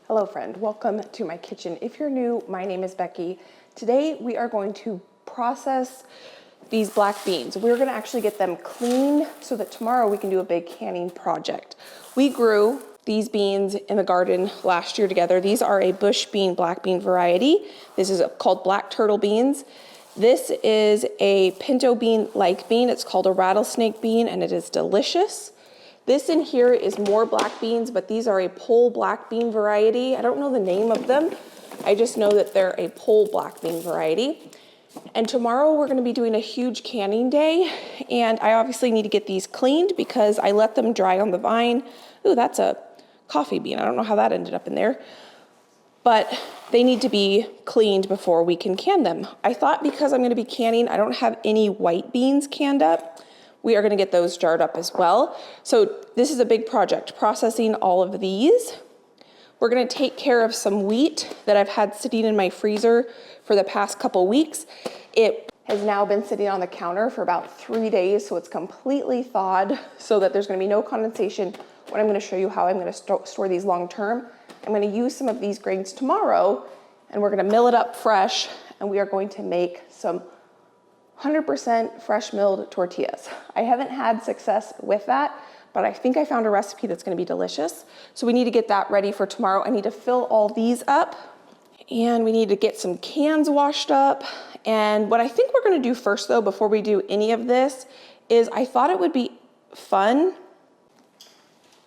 Hello friend, welcome to my kitchen. If you're new, my name is Becky. Today we are going to process these black beans. We're gonna actually get them cleaned so that tomorrow we can do a big canning project. We grew these beans in the garden last year together. These are a bush bean, black bean variety. This is called black turtle beans. This is a pinto bean-like bean. It's called a rattlesnake bean and it is delicious. This in here is more black beans, but these are a pole black bean variety. I don't know the name of them. I just know that they're a pole black bean variety. And tomorrow we're gonna be doing a huge canning day. And I obviously need to get these cleaned because I let them dry on the vine. Ooh, that's a coffee bean. I don't know how that ended up in there. But they need to be cleaned before we can can them. I thought because I'm gonna be canning, I don't have any white beans canned up. We are gonna get those jarred up as well. So this is a big project, processing all of these. We're gonna take care of some wheat that I've had sitting in my freezer for the past couple weeks. It has now been sitting on the counter for about 3 days, so it's completely thawed so that there's gonna be no condensation. When I'm gonna show you how I'm gonna store these long term. I'm gonna use some of these grains tomorrow and we're gonna mill it up fresh and we are going to make some 100% fresh milled tortillas. I haven't had success with that, but I think I found a recipe that's gonna be delicious. So we need to get that ready for tomorrow. I need to fill all these up and we need to get some cans washed up. And what I think we're gonna do first though, before we do any of this, is I thought it would be fun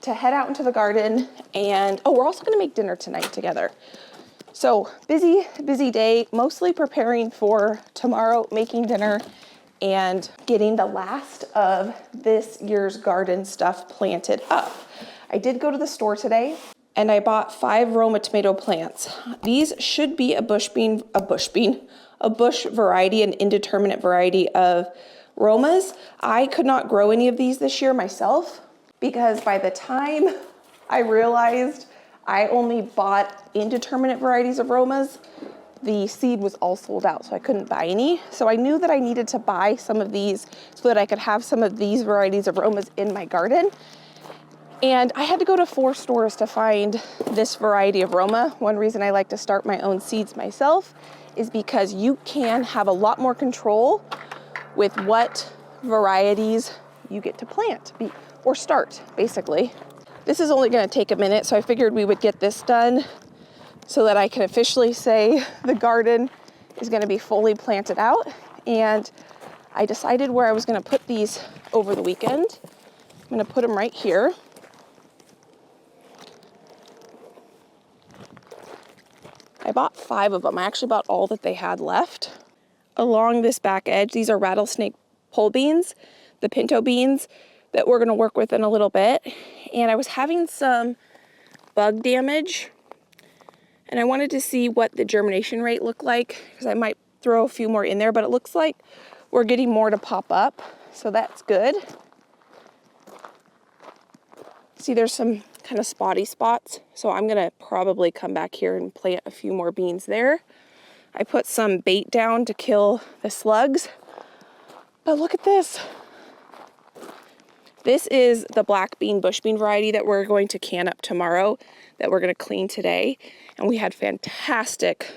to head out into the garden and, oh, we're also gonna make dinner tonight together. So busy day, mostly preparing for tomorrow, making dinner and getting the last of this year's garden stuff planted up. I did go to the store today and I bought 5 Roma tomato plants. These should be a bush variety, an indeterminate variety of Romas. I could not grow any of these this year myself because by the time I realized I only bought indeterminate varieties of Romas, the seed was all sold out, so I couldn't buy any. So I knew that I needed to buy some of these so that I could have some of these varieties of Romas in my garden. And I had to go to 4 stores to find this variety of Roma. One reason I like to start my own seeds myself is because you can have a lot more control with what varieties you get to plant or start, basically. This is only gonna take a minute, so I figured we would get this done so that I can officially say the garden is gonna be fully planted out. And I decided where I was gonna put these over the weekend. I'm gonna put them right here. I bought 5 of them. I actually bought all that they had left. Along this back edge, these are rattlesnake pole beans, the pinto beans that we're gonna work with in a little bit. And I was having some bug damage and I wanted to see what the germination rate looked like because I might throw a few more in there, but it looks like we're getting more to pop up, so that's good. See, there's some kind of spotty spots, so I'm gonna probably come back here and plant a few more beans there. I put some bait down to kill the slugs, but look at this. This is the black bean, bush bean variety that we're going to can up tomorrow, that we're gonna clean today. And we had fantastic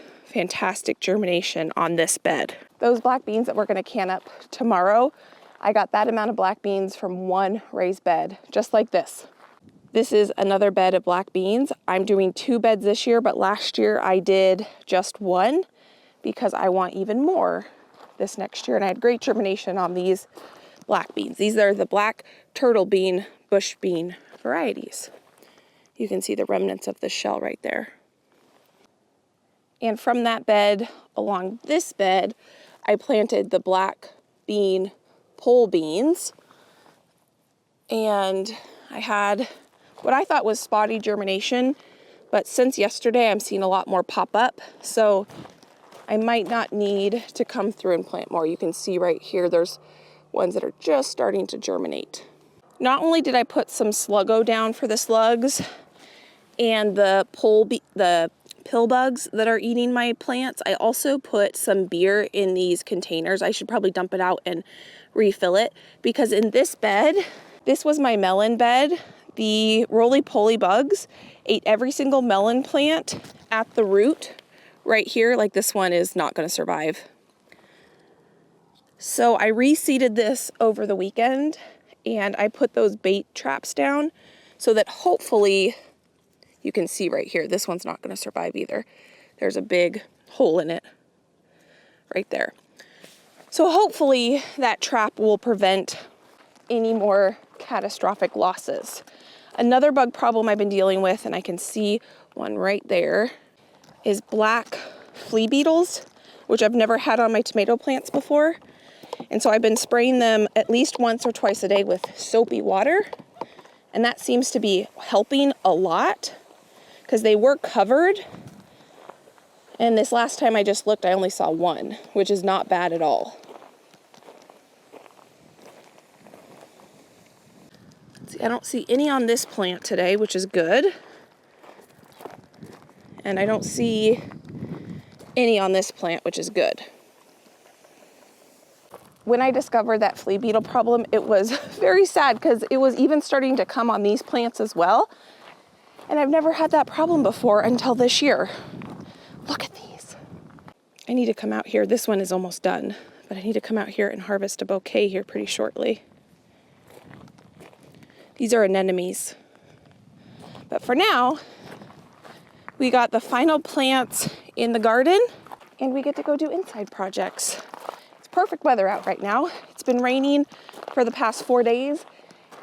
germination on this bed. Those black beans that we're gonna can up tomorrow, I got that amount of black beans from 1 raised bed, just like this. This is another bed of black beans. I'm doing 2 beds this year, but last year I did just 1 because I want even more this next year. And I had great germination on these black beans. These are the black turtle bean, bush bean varieties. You can see the remnants of the shell right there. And from that bed, along this bed, I planted the black bean pole beans. And I had what I thought was spotty germination, but since yesterday, I'm seeing a lot more pop up. So I might not need to come through and plant more. You can see right here, there's ones that are just starting to germinate. Not only did I put some Sluggo down for the slugs and the pill bugs that are eating my plants, I also put some beer in these containers. I should probably dump it out and refill it because in this bed, this was my melon bed. The roly-poly bugs ate every single melon plant at the root right here. Like this one is not going to survive. So I reseeded this over the weekend and I put those bait traps down so that hopefully you can see right here, this one's not going to survive either. There's a big hole in it right there. So hopefully that trap will prevent any more catastrophic losses. Another bug problem I've been dealing with, and I can see one right there, is black flea beetles, which I've never had on my tomato plants before. And so I've been spraying them at least once or twice a day with soapy water. And that seems to be helping a lot because they were covered. And this last time I just looked, I only saw one, which is not bad at all. See, I don't see any on this plant today, which is good. And I don't see any on this plant, which is good. When I discovered that flea beetle problem, it was very sad because it was even starting to come on these plants as well. And I've never had that problem before until this year. Look at these. I need to come out here. This one is almost done, but I need to come out here and harvest a bouquet here pretty shortly. These are anemones. But for now, we got the final plants in the garden and we get to go do inside projects. It's perfect weather out right now. It's been raining for the past 4 days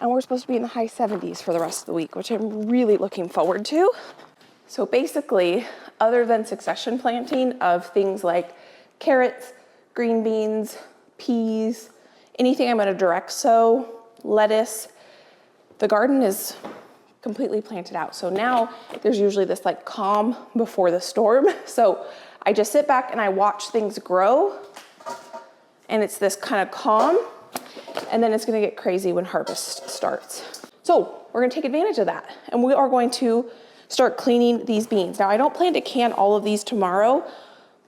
and we're supposed to be in the high 70s for the rest of the week, which I'm really looking forward to. So basically, other than succession planting of things like carrots, green beans, peas, anything I'm gonna direct sow, lettuce, the garden is completely planted out. So now there's usually this like calm before the storm. So I just sit back and I watch things grow and it's this kind of calm, and then it's gonna get crazy when harvest starts. So we're gonna take advantage of that and we are going to start cleaning these beans. Now I don't plan to can all of these tomorrow,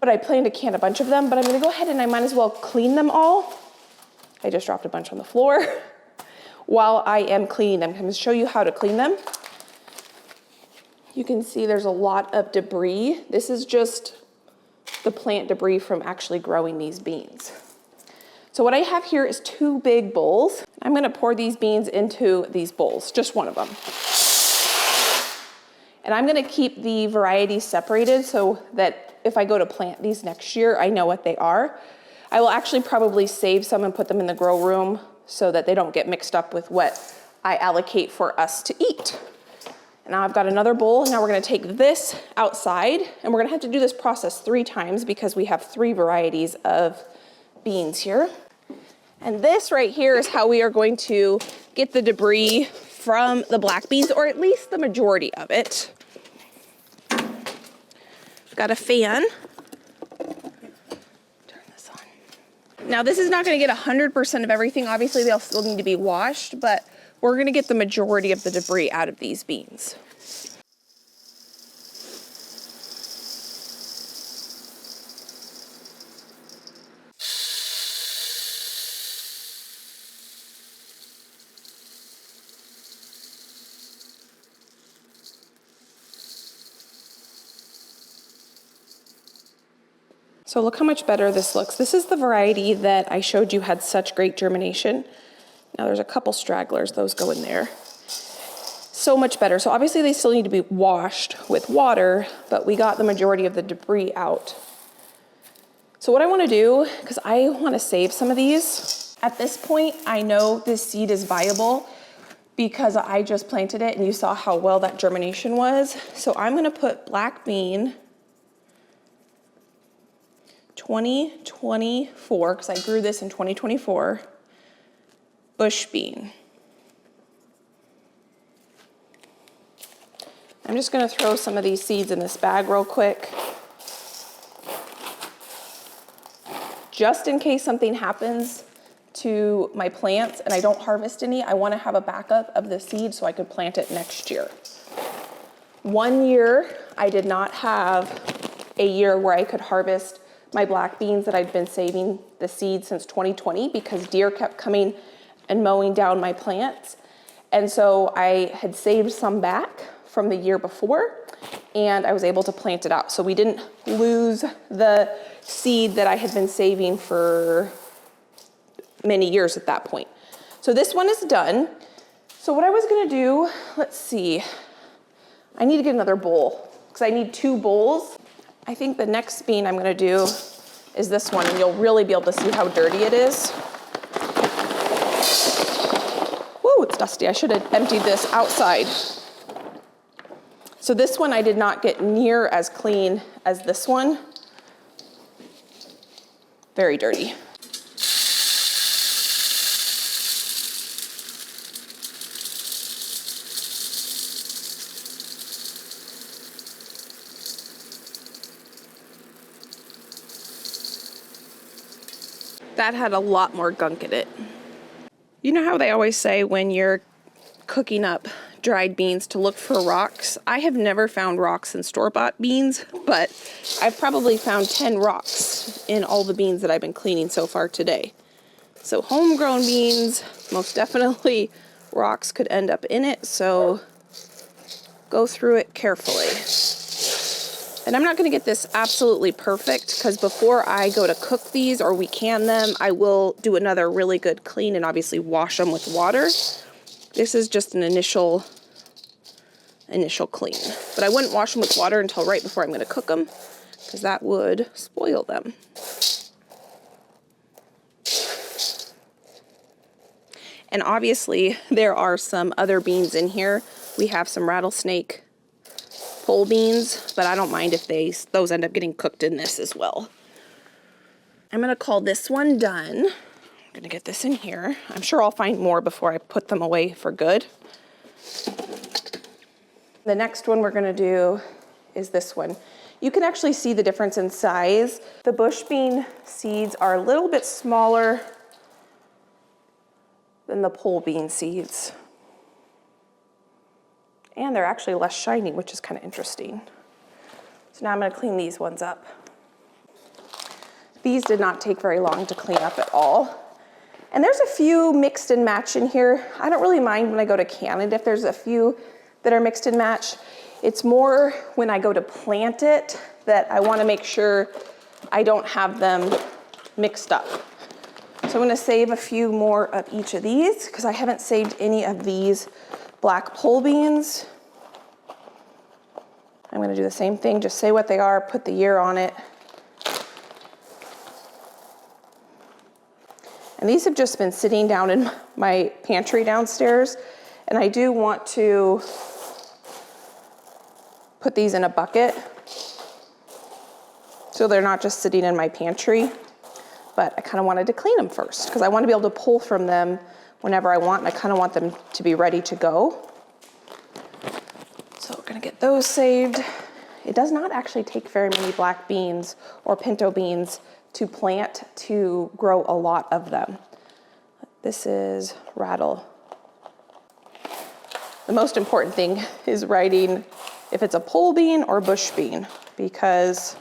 but I plan to can a bunch of them, but I'm gonna go ahead and I might as well clean them all. I just dropped a bunch on the floor. While I am cleaning them, I'm going to show you how to clean them. You can see there's a lot of debris. This is just the plant debris from actually growing these beans. So what I have here is 2 big bowls. I'm going to pour these beans into these bowls, just one of them. And I'm going to keep the varieties separated so that if I go to plant these next year, I know what they are. I will actually probably save some and put them in the grow room so that they don't get mixed up with what I allocate for us to eat. And now I've got another bowl, and now we're gonna take this outside, and we're gonna have to do this process 3 times because we have 3 varieties of beans here. And this right here is how we are going to get the debris from the black beans, or at least the majority of it. I've got a fan. Now this is not going to get 100% of everything. Obviously they'll still need to be washed, but we're going to get the majority of the debris out of these beans. So look how much better this looks. This is the variety that I showed you had such great germination. Now there's a couple stragglers, those go in there. So much better. So obviously they still need to be washed with water, but we got the majority of the debris out. So what I want to do, because I want to save some of these, at this point I know this seed is viable because I just planted it and you saw how well that germination was. So I'm going to put black bean 2024, because I grew this in 2024, bush bean. I'm just going to throw some of these seeds in this bag real quick. Just in case something happens to my plants and I don't harvest any, I want to have a backup of the seed so I could plant it next year. 1 year, I did not have a year where I could harvest my black beans that I'd been saving the seed since 2020 because deer kept coming and mowing down my plants. And so I had saved some back from the year before, and I was able to plant it out. So we didn't lose the seed that I had been saving for many years at that point. So this one is done. So what I was gonna do, let's see, I need to get another bowl because I need 2 bowls. I think the next bean I'm gonna do is this one, and you'll really be able to see how dirty it is. Woo, it's dusty. I should have emptied this outside. So this one I did not get near as clean as this one. Very dirty. That had a lot more gunk in it. You know how they always say when you're cooking up dried beans to look for rocks? I have never found rocks in store-bought beans, but I've probably found 10 rocks in all the beans that I've been cleaning so far today. So homegrown beans, most definitely rocks could end up in it, so go through it carefully. And I'm not gonna get this absolutely perfect because before I go to cook these or we can them, I will do another really good clean and obviously wash them with water. This is just an initial clean. But I wouldn't wash them with water until right before I'm gonna cook them because that would spoil them. And obviously there are some other beans in here. We have some rattlesnake pole beans, but I don't mind if those end up getting cooked in this as well. I'm gonna call this one done. I'm gonna get this in here. I'm sure I'll find more before I put them away for good. The next one we're gonna do is this one. You can actually see the difference in size. The bush bean seeds are a little bit smaller than the pole bean seeds. And they're actually less shiny, which is kind of interesting. So now I'm gonna clean these ones up. These did not take very long to clean up at all. And there's a few mixed and match in here. I don't really mind when I go to can it if there's a few that are mixed and match. It's more when I go to plant it that I wanna make sure I don't have them mixed up. So I'm gonna save a few more of each of these because I haven't saved any of these black pole beans. I'm gonna do the same thing, just say what they are, put the year on it. And these have just been sitting down in my pantry downstairs, and I do want to put these in a bucket so they're not just sitting in my pantry, but I kind of wanted to clean them first because I want to be able to pull from them whenever I want, and I kind of want them to be ready to go. So we're gonna get those saved. It does not actually take very many black beans or pinto beans to plant to grow a lot of them. This is rattle. The most important thing is writing if it's a pole bean or bush bean because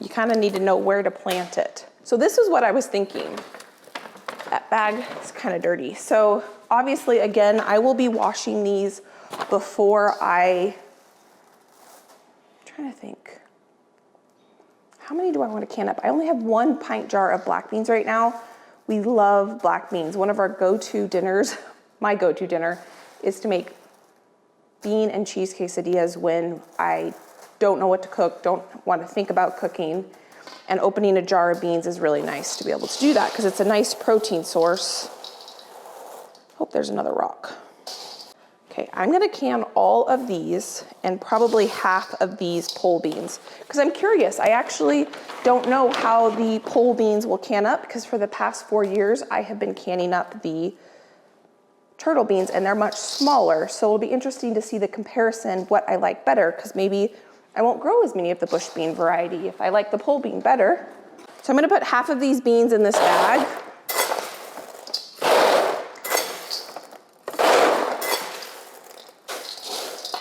you kind of need to know where to plant it. So this is what I was thinking. That bag is kind of dirty. So obviously, again, I will be washing these before I'm trying to think. How many do I want to can up? I only have 1 pint jar of black beans right now. We love black beans. One of our go-to dinners, my go-to dinner, is to make bean and cheese quesadillas when I don't know what to cook, don't want to think about cooking. And opening a jar of beans is really nice to be able to do that because it's a nice protein source. Hope there's another rock. Okay, I'm gonna can all of these and probably half of these pole beans because I'm curious. I actually don't know how the pole beans will can up because for the past 4 years, I have been canning up the turtle beans and they're much smaller. So it'll be interesting to see the comparison, what I like better, because maybe I won't grow as many of the bush bean variety if I like the pole bean better. So I'm gonna put half of these beans in this bag.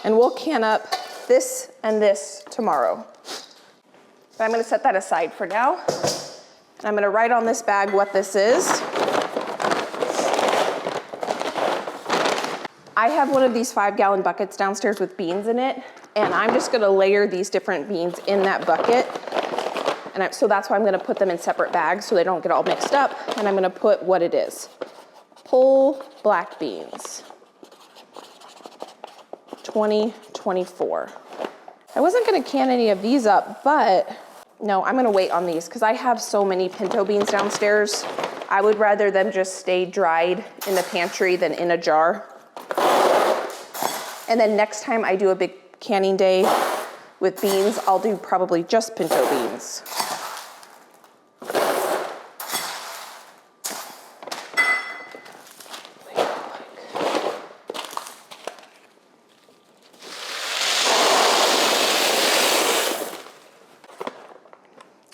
And we'll can up this and this tomorrow. But I'm gonna set that aside for now. And I'm gonna write on this bag what this is. I have one of these 5-gallon buckets downstairs with beans in it, and I'm just gonna layer these different beans in that bucket. And so that's why I'm gonna put them in separate bags so they don't get all mixed up. And I'm gonna put what it is. Whole black beans, 2024. I wasn't gonna can any of these up, but no, I'm gonna wait on these because I have so many pinto beans downstairs. I would rather them just stay dried in the pantry than in a jar. And then next time I do a big canning day with beans, I'll do probably just pinto beans.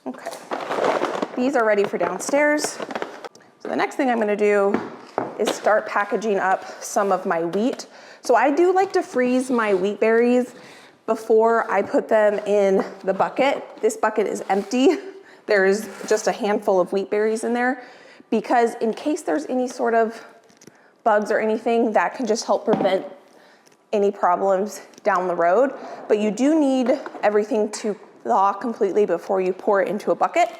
Okay, these are ready for downstairs. So the next thing I'm gonna do is start packaging up some of my wheat. So I do like to freeze my wheat berries before I put them in the bucket. This bucket is empty. There's just a handful of wheat berries in there because in case there's any sort of bugs or anything, that can just help prevent any problems down the road. But you do need everything to thaw completely before you pour it into a bucket.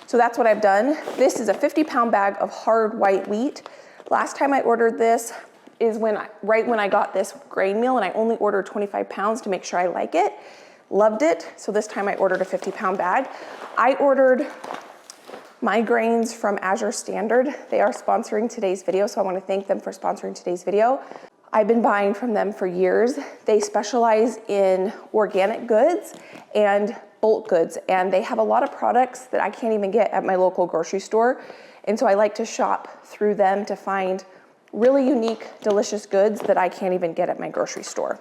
So that's what I've done. This is a 50-pound bag of hard white wheat. Last time I ordered this is right when I got this grain meal, and I only ordered 25 pounds to make sure I like it. Loved it. So this time I ordered a 50-pound bag. I ordered my grains from Azure Standard. They are sponsoring today's video, so I want to thank them for sponsoring today's video. I've been buying from them for years. They specialize in organic goods and bulk goods, and they have a lot of products that I can't even get at my local grocery store. And so I like to shop through them to find really unique, delicious goods that I can't even get at my grocery store,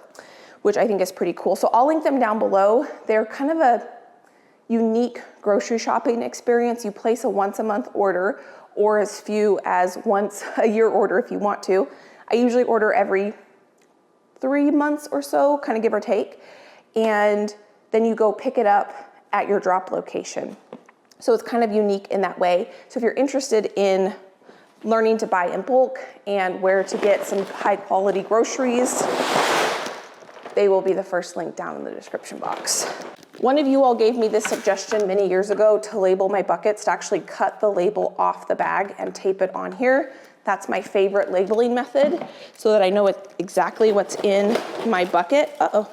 which I think is pretty cool. So I'll link them down below. They're kind of a unique grocery shopping experience. You place a once a month order or as few as once a year order if you want to. I usually order every 3 months or so, kind of give or take. And then you go pick it up at your drop location. So it's kind of unique in that way. So if you're interested in learning to buy in bulk and where to get some high quality groceries, they will be the first link down in the description box. One of you all gave me this suggestion many years ago to label my buckets, to actually cut the label off the bag and tape it on here. That's my favorite labeling method so that I know exactly what's in my bucket. Uh-oh.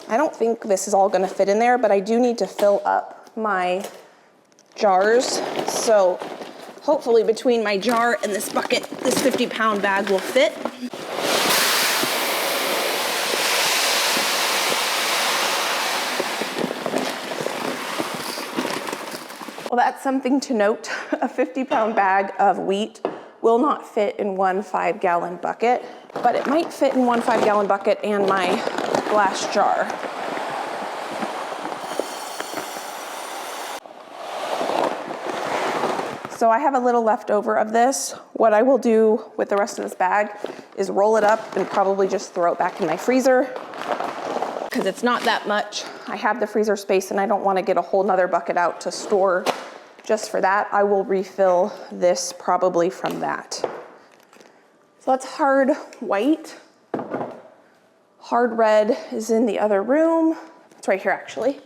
I don't think this is all gonna fit in there, but I do need to fill up my jars. So hopefully between my jar and this bucket, this 50-pound bag will fit. Well, that's something to note. A 50-pound bag of wheat will not fit in one 5-gallon bucket, but it might fit in one 5-gallon bucket and my glass jar. So I have a little left over of this. What I will do with the rest of this bag is roll it up and probably just throw it back in my freezer because it's not that much. I have the freezer space and I don't want to get a whole nother bucket out to store just for that. I will refill this probably from that. So that's hard white. Hard red is in the other room. It's right here actually.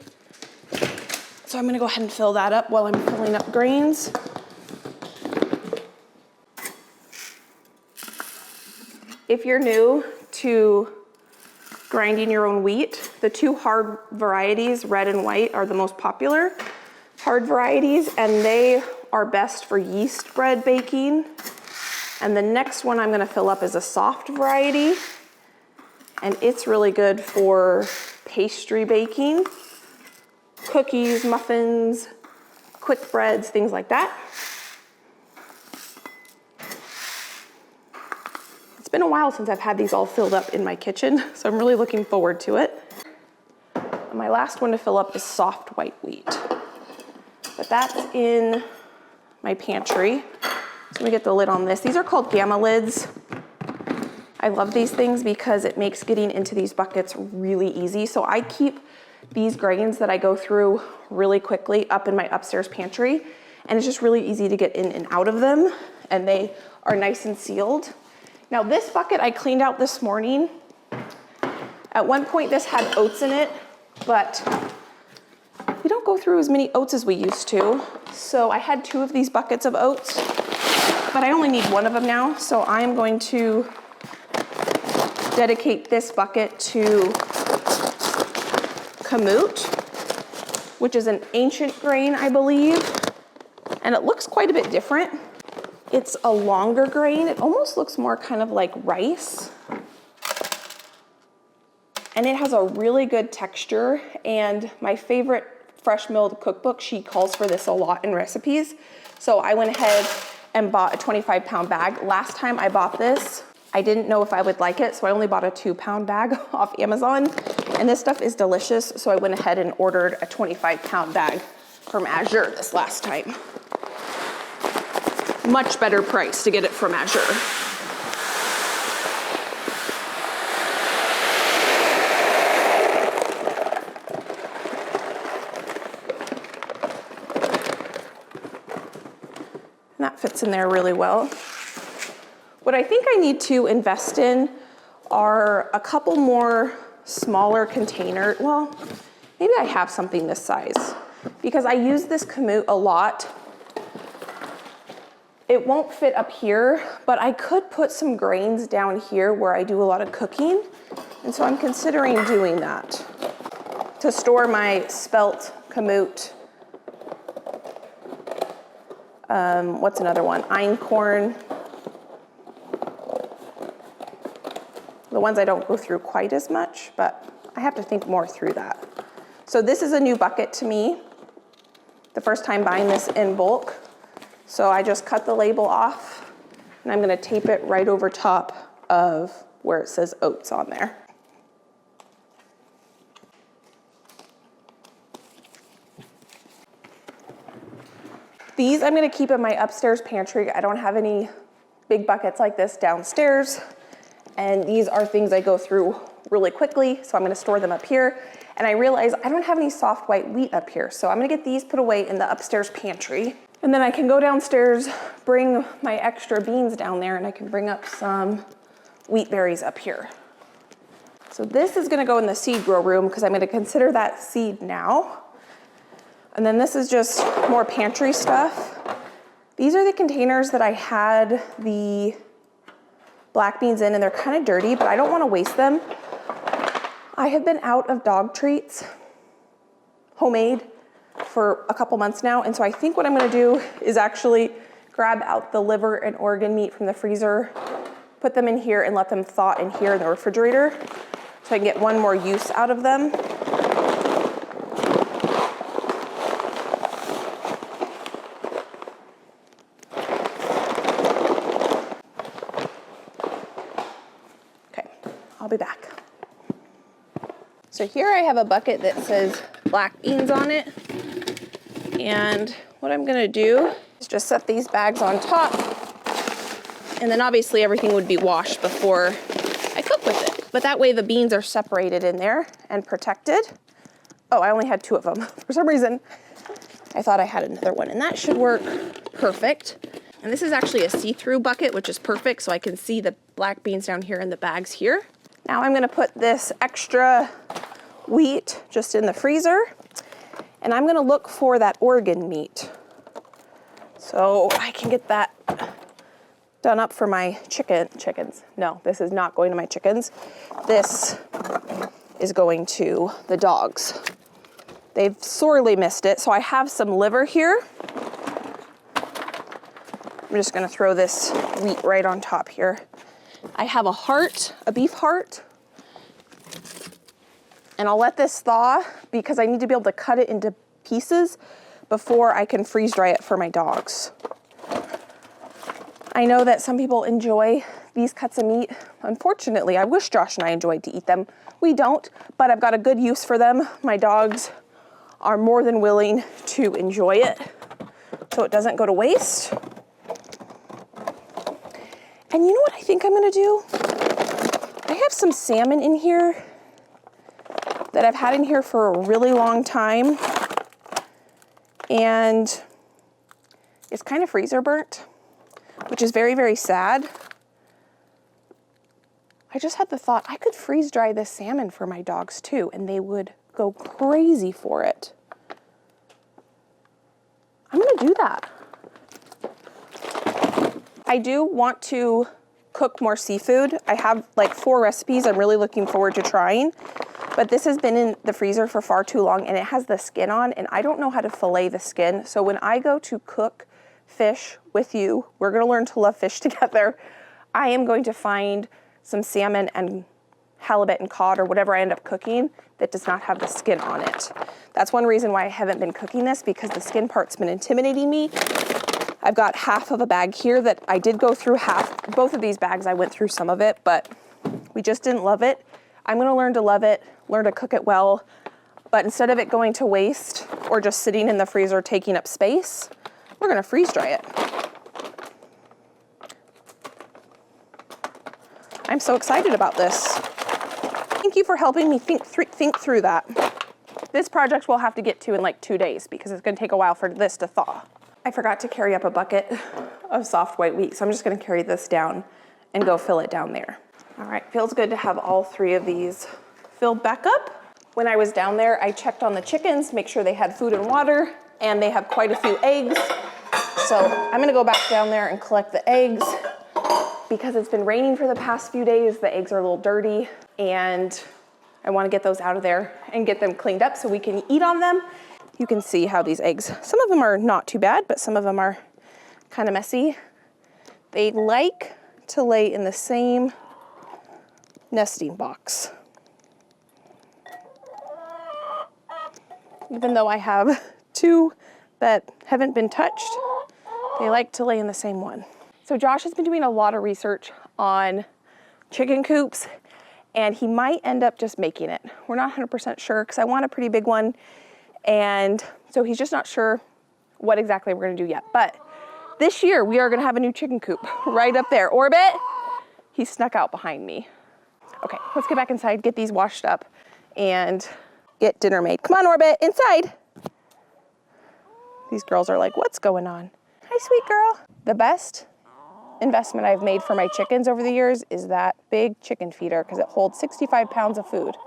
So I'm gonna go ahead and fill that up while I'm filling up grains. If you're new to grinding your own wheat, the two hard varieties, red and white, are the most popular hard varieties, and they are best for yeast bread baking. And the next one I'm gonna fill up is a soft variety, and it's really good for pastry baking, cookies, muffins, quick breads, things like that. It's been a while since I've had these all filled up in my kitchen, so I'm really looking forward to it. And my last one to fill up is soft white wheat. But that's in my pantry. So let me get the lid on this. These are called gamma lids. I love these things because it makes getting into these buckets really easy. So I keep these grains that I go through really quickly up in my upstairs pantry. and it's just really easy to get in and out of them, and they are nice and sealed. Now this bucket I cleaned out this morning. At one point this had oats in it, but we don't go through as many oats as we used to. So I had 2 of these buckets of oats, but I only need 1 of them now. So I'm going to dedicate this bucket to kamut, which is an ancient grain, I believe. And it looks quite a bit different. It's a longer grain. It almost looks more kind of like rice. And it has a really good texture. And my favorite fresh milled cookbook, she calls for this a lot in recipes. So I went ahead and bought a 25-pound bag. Last time I bought this, I didn't know if I would like it, so I only bought a 2-pound bag off Amazon. And this stuff is delicious, so I went ahead and ordered a 25-pound bag from Azure this last time. Much better price to get it from Azure. And that fits in there really well. What I think I need to invest in are a couple more smaller containers. Well, maybe I have something this size, because I use this kamut a lot. It won't fit up here, but I could put some grains down here where I do a lot of cooking. And so I'm considering doing that to store my spelt kamut. What's another one? Einkorn. The ones I don't go through quite as much, but I have to think more through that. So this is a new bucket to me. The first time buying this in bulk. So I just cut the label off, and I'm gonna tape it right over top of where it says oats on there. These I'm gonna keep in my upstairs pantry. I don't have any big buckets like this downstairs. And these are things I go through really quickly, so I'm gonna store them up here. And I realize I don't have any soft white wheat up here, so I'm gonna get these put away in the upstairs pantry. And then I can go downstairs, bring my extra beans down there, and I can bring up some wheat berries up here. So this is gonna go in the seed grow room because I'm gonna consider that seed now. And then this is just more pantry stuff. These are the containers that I had the black beans in, and they're kind of dirty, but I don't want to waste them. I have been out of dog treats, homemade, for a couple months now, and so I think what I'm going to do is actually grab out the liver and organ meat from the freezer, put them in here, and let them thaw in here in the refrigerator so I can get one more use out of them. I'll be back. So here I have a bucket that says black beans on it. And what I'm gonna do is just set these bags on top. And then obviously everything would be washed before I cook with it. But that way the beans are separated in there and protected. Oh, I only had 2 of them. For some reason, I thought I had another one, and that should work perfect. And this is actually a see-through bucket, which is perfect, so I can see the black beans down here in the bags here. Now I'm gonna put this extra wheat just in the freezer, and I'm gonna look for that organ meat so I can get that done up for my chickens. No, this is not going to my chickens. This is going to the dogs. They've sorely missed it, so I have some liver here. I'm just gonna throw this wheat right on top here. I have a heart, a beef heart, and I'll let this thaw because I need to be able to cut it into pieces before I can freeze dry it for my dogs. I know that some people enjoy these cuts of meat. Unfortunately, I wish Josh and I enjoyed to eat them. We don't, but I've got a good use for them. My dogs are more than willing to enjoy it, so it doesn't go to waste. And you know what I think I'm gonna do? I have some salmon in here that I've had in here for a really long time. And It's kind of freezer burnt, which is very, very sad. I just had the thought I could freeze dry this salmon for my dogs too, and they would go crazy for it. I'm gonna do that. I do want to cook more seafood. I have like 4 recipes I'm really looking forward to trying, but this has been in the freezer for far too long and it has the skin on, and I don't know how to fillet the skin. So when I go to cook fish with you, we're gonna learn to love fish together. I am going to find some salmon and halibut and cod or whatever I end up cooking that does not have the skin on it. That's one reason why I haven't been cooking this, because the skin part's been intimidating me. I've got half of a bag here that I did go through both of these bags, I went through some of it, but we just didn't love it. I'm gonna learn to love it, learn to cook it well, but instead of it going to waste or just sitting in the freezer taking up space, we're gonna freeze dry it. I'm so excited about this. Thank you for helping me think through that. This project we'll have to get to in like 2 days because it's gonna take a while for this to thaw. I forgot to carry up a bucket of soft white wheat, so I'm just gonna carry this down and go fill it down there. All right, feels good to have all 3 of these filled back up. When I was down there, I checked on the chickens, make sure they had food and water, and they have quite a few eggs. So I'm gonna go back down there and collect the eggs. Because it's been raining for the past few days, the eggs are a little dirty, and I wanna get those out of there and get them cleaned up so we can eat on them. You can see how these eggs, some of them are not too bad, but some of them are kind of messy. They like to lay in the same nesting box. Even though I have 2 that haven't been touched, they like to lay in the same one. So Josh has been doing a lot of research on chicken coops, and he might end up just making it. We're not 100% sure because I want a pretty big one, and so he's just not sure what exactly we're gonna do yet. But this year we are gonna have a new chicken coop right up there. Orbit, he snuck out behind me. Okay, let's get back inside, get these washed up, and get dinner made. Come on, Orbit, inside. These girls are like, what's going on? Hi, sweet girl. The best investment I've made for my chickens over the years is that big chicken feeder because it holds 65 pounds of food.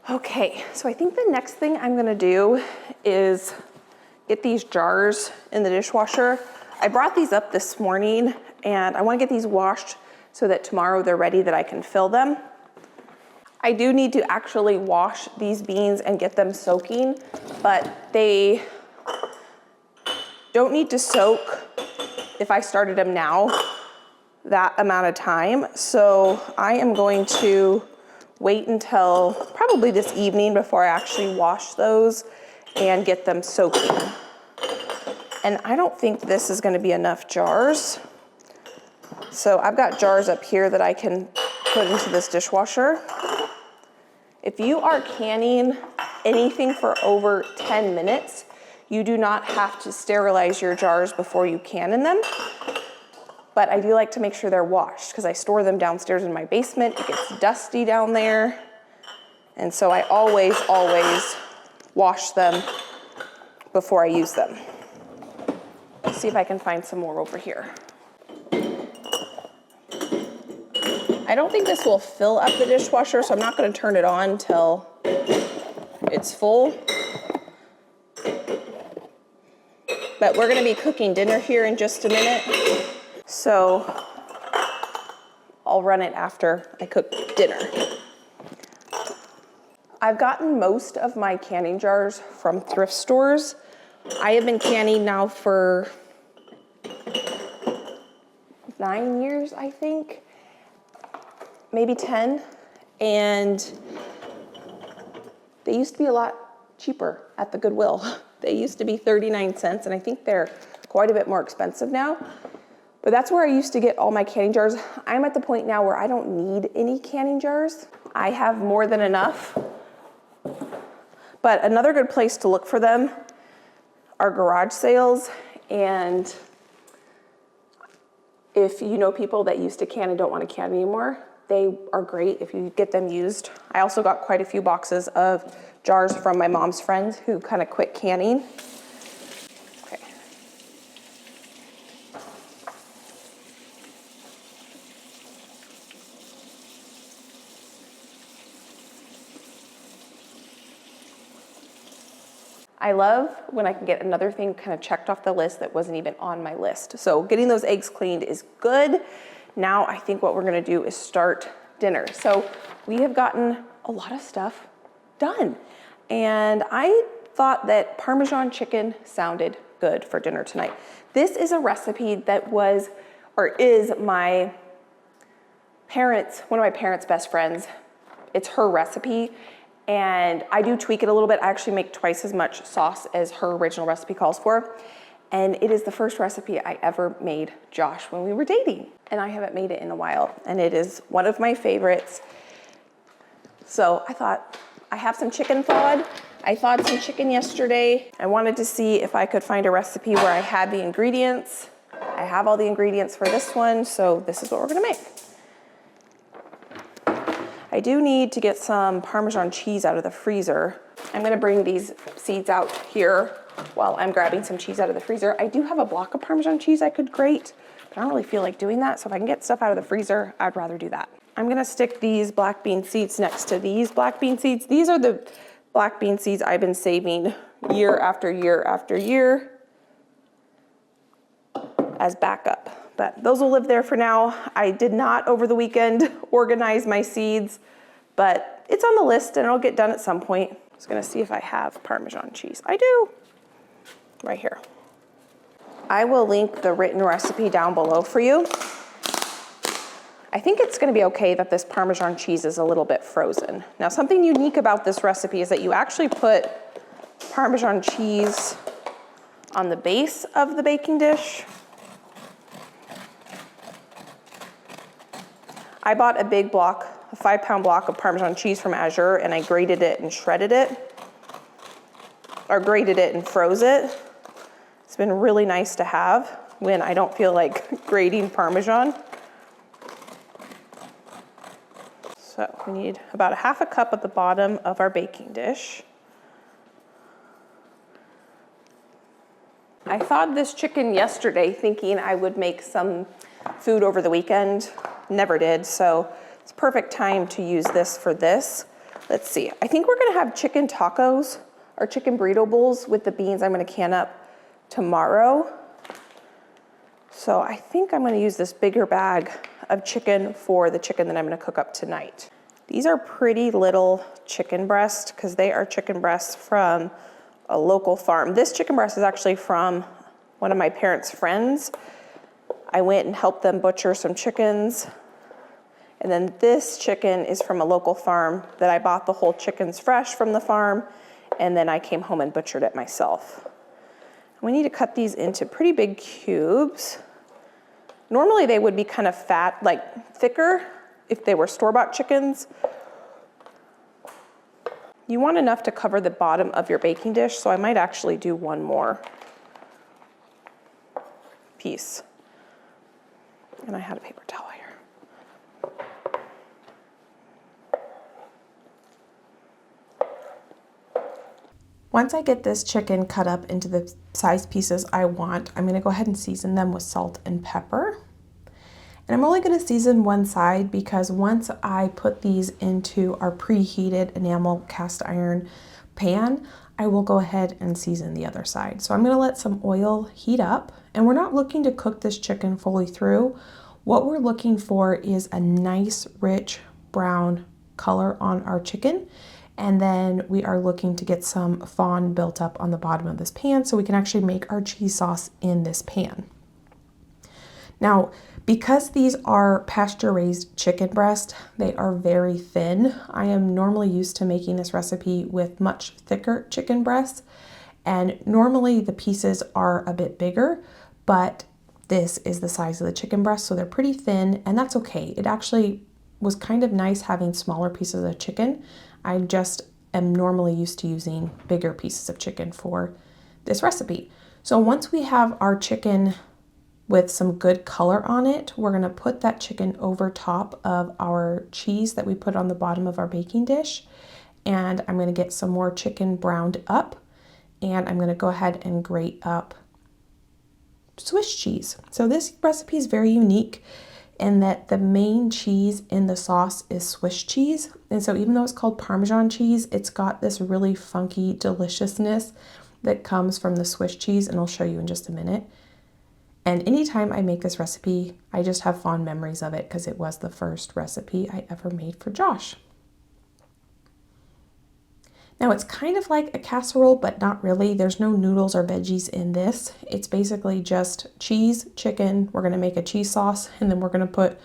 Okay, so I think the next thing I'm gonna do is get these jars in the dishwasher. I brought these up this morning and I wanna get these washed so that tomorrow they're ready that I can fill them. I do need to actually wash these beans and get them soaking, but they don't need to soak if I started them now that amount of time. So I am going to wait until probably this evening before I actually wash those and get them soaking. And I don't think this is gonna be enough jars. So I've got jars up here that I can put into this dishwasher. If you are canning anything for over 10 minutes, you do not have to sterilize your jars before you can in them. But I do like to make sure they're washed because I store them downstairs in my basement. It gets dusty down there. And so I always wash them before I use them. Let's see if I can find some more over here. I don't think this will fill up the dishwasher, so I'm not gonna turn it on until it's full. But we're gonna be cooking dinner here in just a minute. So I'll run it after I cook dinner. I've gotten most of my canning jars from thrift stores. I have been canning now for 9 years, I think, maybe 10. And they used to be a lot cheaper at the Goodwill. They used to be 39 cents, and I think they're quite a bit more expensive now. But that's where I used to get all my canning jars. I'm at the point now where I don't need any canning jars. I have more than enough But another good place to look for them are garage sales. And if you know people that used to can and don't want to can anymore, they are great if you get them used. I also got quite a few boxes of jars from my mom's friends who kind of quit canning. Okay. I love when I can get another thing kind of checked off the list that wasn't even on my list. So getting those eggs cleaned is good. Now I think what we're gonna do is start dinner. So we have gotten a lot of stuff done. And I thought that Parmesan chicken sounded good for dinner tonight. This is a recipe that was, or is one of my parents' best friends. It's her recipe. And I do tweak it a little bit. I actually make twice as much sauce as her original recipe calls for. And it is the first recipe I ever made Josh when we were dating. And I haven't made it in a while. And it is one of my favorites. So I thought, I have some chicken thawed. I thawed some chicken yesterday. I wanted to see if I could find a recipe where I had the ingredients. I have all the ingredients for this one, so this is what we're gonna make. I do need to get some Parmesan cheese out of the freezer. I'm gonna bring these seeds out here while I'm grabbing some cheese out of the freezer. I do have a block of Parmesan cheese I could grate, but I don't really feel like doing that. So if I can get stuff out of the freezer, I'd rather do that. I'm gonna stick these black bean seeds next to these black bean seeds. These are the black bean seeds I've been saving year after year after year as backup. But those will live there for now. I did not over the weekend organize my seeds, but it's on the list and it'll get done at some point. I was gonna see if I have Parmesan cheese. I do, right here. I will link the written recipe down below for you. I think it's gonna be okay that this Parmesan cheese is a little bit frozen. Now, something unique about this recipe is that you actually put Parmesan cheese on the base of the baking dish. I bought a big block, a 5-pound block of Parmesan cheese from Azure, and I grated it and shredded it, or grated it and froze it. It's been really nice to have when I don't feel like grating Parmesan. So we need about a 1/2 cup at the bottom of our baking dish. I thawed this chicken yesterday thinking I would make some food over the weekend. Never did, so it's perfect time to use this for this. Let's see, I think we're gonna have chicken tacos or chicken burrito bowls with the beans I'm gonna can up tomorrow. So I think I'm gonna use this bigger bag of chicken for the chicken that I'm gonna cook up tonight. These are pretty little chicken breasts because they are chicken breasts from a local farm. This chicken breast is actually from one of my parents' friends. I went and helped them butcher some chickens. And then this chicken is from a local farm that I bought the whole chickens fresh from the farm. And then I came home and butchered it myself. We need to cut these into pretty big cubes. Normally they would be kind of fat, like thicker if they were store-bought chickens. You want enough to cover the bottom of your baking dish, so I might actually do one more piece. And I had a paper towel here. Once I get this chicken cut up into the size pieces I want, I'm gonna go ahead and season them with salt and pepper. And I'm only gonna season one side because once I put these into our preheated enamel cast iron pan, I will go ahead and season the other side. So I'm gonna let some oil heat up, and we're not looking to cook this chicken fully through. What we're looking for is a nice, rich brown color on our chicken. And then we are looking to get some fond built up on the bottom of this pan so we can actually make our cheese sauce in this pan. Now, because these are pasture-raised chicken breast, they are very thin. I am normally used to making this recipe with much thicker chicken breasts, and normally the pieces are a bit bigger, but this is the size of the chicken breast, so they're pretty thin, and that's okay. It actually was kind of nice having smaller pieces of chicken. I just am normally used to using bigger pieces of chicken for this recipe. So once we have our chicken with some good color on it, we're gonna put that chicken over top of our cheese that we put on the bottom of our baking dish. And I'm gonna get some more chicken browned up, and I'm gonna go ahead and grate up Swiss cheese. So this recipe is very unique in that the main cheese in the sauce is Swiss cheese. And so even though it's called Parmesan cheese, it's got this really funky deliciousness that comes from the Swiss cheese, and I'll show you in just a minute. And anytime I make this recipe, I just have fond memories of it because it was the first recipe I ever made for Josh. Now it's kind of like a casserole, but not really. There's no noodles or veggies in this. It's basically just cheese, chicken. We're gonna make a cheese sauce, and then we're gonna put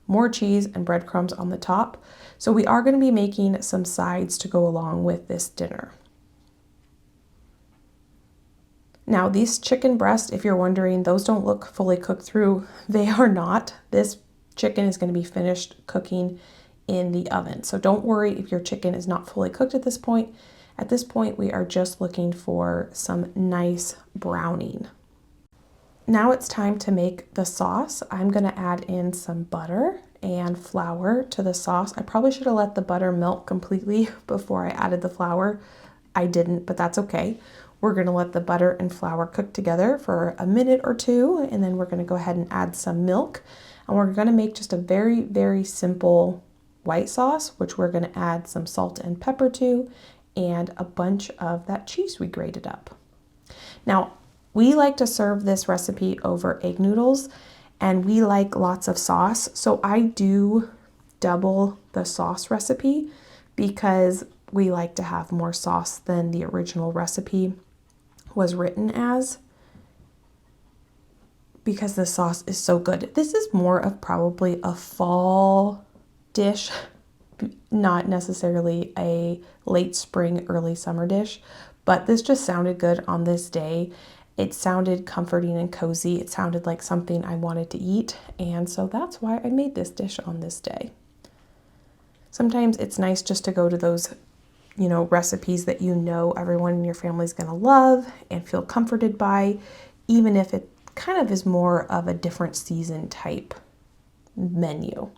more cheese and breadcrumbs on the top. So we are gonna be making some sides to go along with this dinner. Now these chicken breasts, if you're wondering, those don't look fully cooked through. They are not. This chicken is gonna be finished cooking in the oven. So don't worry if your chicken is not fully cooked at this point. At this point, we are just looking for some nice browning. Now it's time to make the sauce. I'm gonna add in some butter and flour to the sauce. I probably should have let the butter melt completely before I added the flour. I didn't, but that's okay. We're gonna let the butter and flour cook together for a minute or two, and then we're gonna go ahead and add some milk. And we're gonna make just a very, very simple white sauce, which we're going to add some salt and pepper to, and a bunch of that cheese we grated up. Now, we like to serve this recipe over egg noodles, and we like lots of sauce. So I do double the sauce recipe because we like to have more sauce than the original recipe was written as, because the sauce is so good. This is more of probably a fall dish, not necessarily a late spring, early summer dish, but this just sounded good on this day. It sounded comforting and cozy. It sounded like something I wanted to eat, and so that's why I made this dish on this day. Sometimes it's nice just to go to those, recipes that everyone in your family is gonna love and feel comforted by, even if it kind of is more of a different season type menu.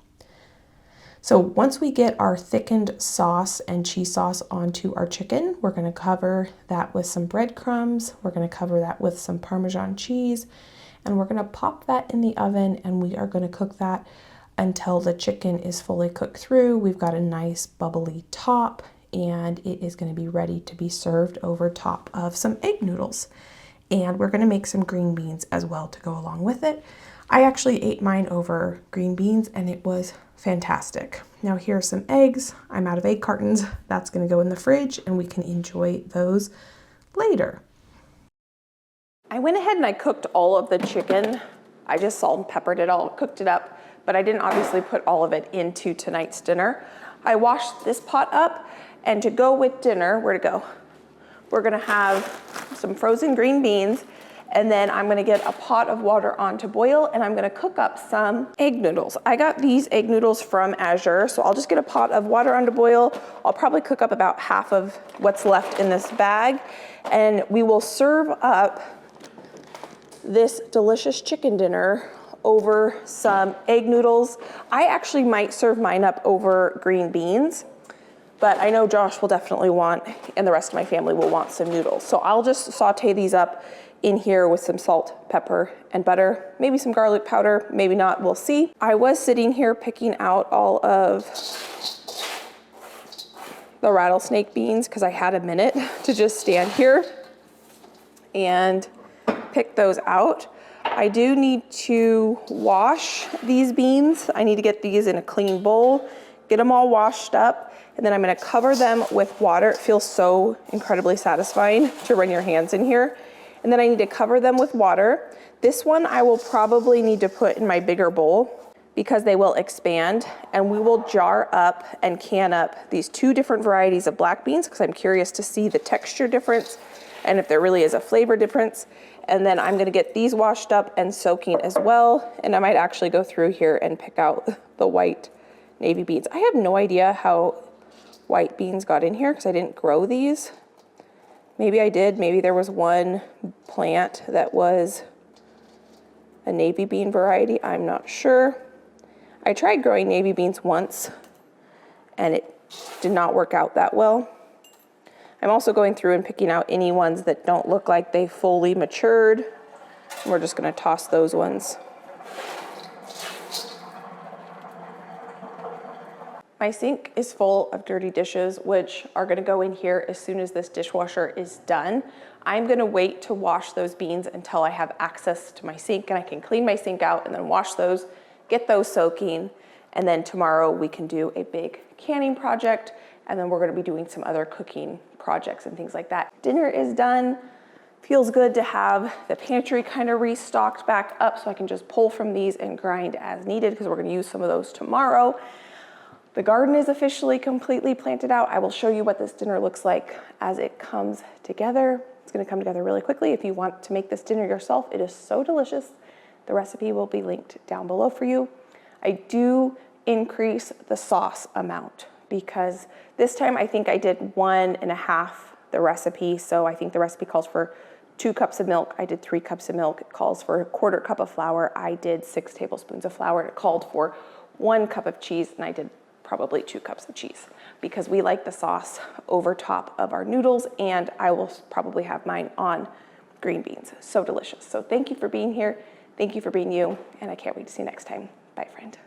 So once we get our thickened sauce and cheese sauce onto our chicken, we're going to cover that with some breadcrumbs. We're going to cover that with some Parmesan cheese, and we're going to pop that in the oven, and we are going to cook that until the chicken is fully cooked through. We've got a nice bubbly top, and it is going to be ready to be served over top of some egg noodles. And we're going to make some green beans as well to go along with it. I actually ate mine over green beans, and it was fantastic. Now here are some eggs. I'm out of egg cartons. That's going to go in the fridge, and we can enjoy those later. I went ahead and I cooked all of the chicken. I just salt and peppered it all, cooked it up, but I didn't obviously put all of it into tonight's dinner. I washed this pot up, and to go with dinner, where'd it go? We're gonna have some frozen green beans, and then I'm gonna get a pot of water on to boil, and I'm gonna cook up some egg noodles. I got these egg noodles from Azure, so I'll just get a pot of water on to boil. I'll probably cook up about half of what's left in this bag, and we will serve up this delicious chicken dinner over some egg noodles. I actually might serve mine up over green beans, but I know Josh will definitely want, and the rest of my family will want, some noodles. So I'll just saute these up in here with some salt, pepper, and butter, maybe some garlic powder, maybe not, we'll see. I was sitting here picking out all of the rattlesnake beans because I had a minute to just stand here and pick those out. I do need to wash these beans. I need to get these in a clean bowl, get them all washed up, and then I'm gonna cover them with water. It feels so incredibly satisfying to run your hands in here. And then I need to cover them with water. This one I will probably need to put in my bigger bowl because they will expand, and we will jar up and can up these two different varieties of black beans because I'm curious to see the texture difference and if there really is a flavor difference. And then I'm gonna get these washed up and soaking as well. And I might actually go through here and pick out the white navy beans. I have no idea how white beans got in here because I didn't grow these. Maybe I did. Maybe there was one plant that was a navy bean variety. I'm not sure. I tried growing navy beans once and it did not work out that well. I'm also going through and picking out any ones that don't look like they fully matured. And we're just going to toss those ones. My sink is full of dirty dishes, which are going to go in here as soon as this dishwasher is done. I'm going to wait to wash those beans until I have access to my sink and I can clean my sink out and then wash those, get those soaking, and then tomorrow we can do a big canning project, and then we're going to be doing some other cooking projects and things like that. Dinner is done. Feels good to have the pantry kind of restocked back up so I can just pull from these and grind as needed because we're going to use some of those tomorrow. The garden is officially completely planted out. I will show you what this dinner looks like as it comes together. It's going to come together really quickly. If you want to make this dinner yourself, it is so delicious. The recipe will be linked down below for you. I do increase the sauce amount because this time I think I did 1.5 the recipe. So I think the recipe calls for 2 cups of milk. I did 3 cups of milk. It calls for 1/4 cup of flour. I did 6 tablespoons of flour. It called for 1 cup of cheese, and I did probably 2 cups of cheese because we like the sauce over top of our noodles, and I will probably have mine on green beans. So delicious. So thank you for being here. Thank you for being you, and I can't wait to see you next time. Bye, friend.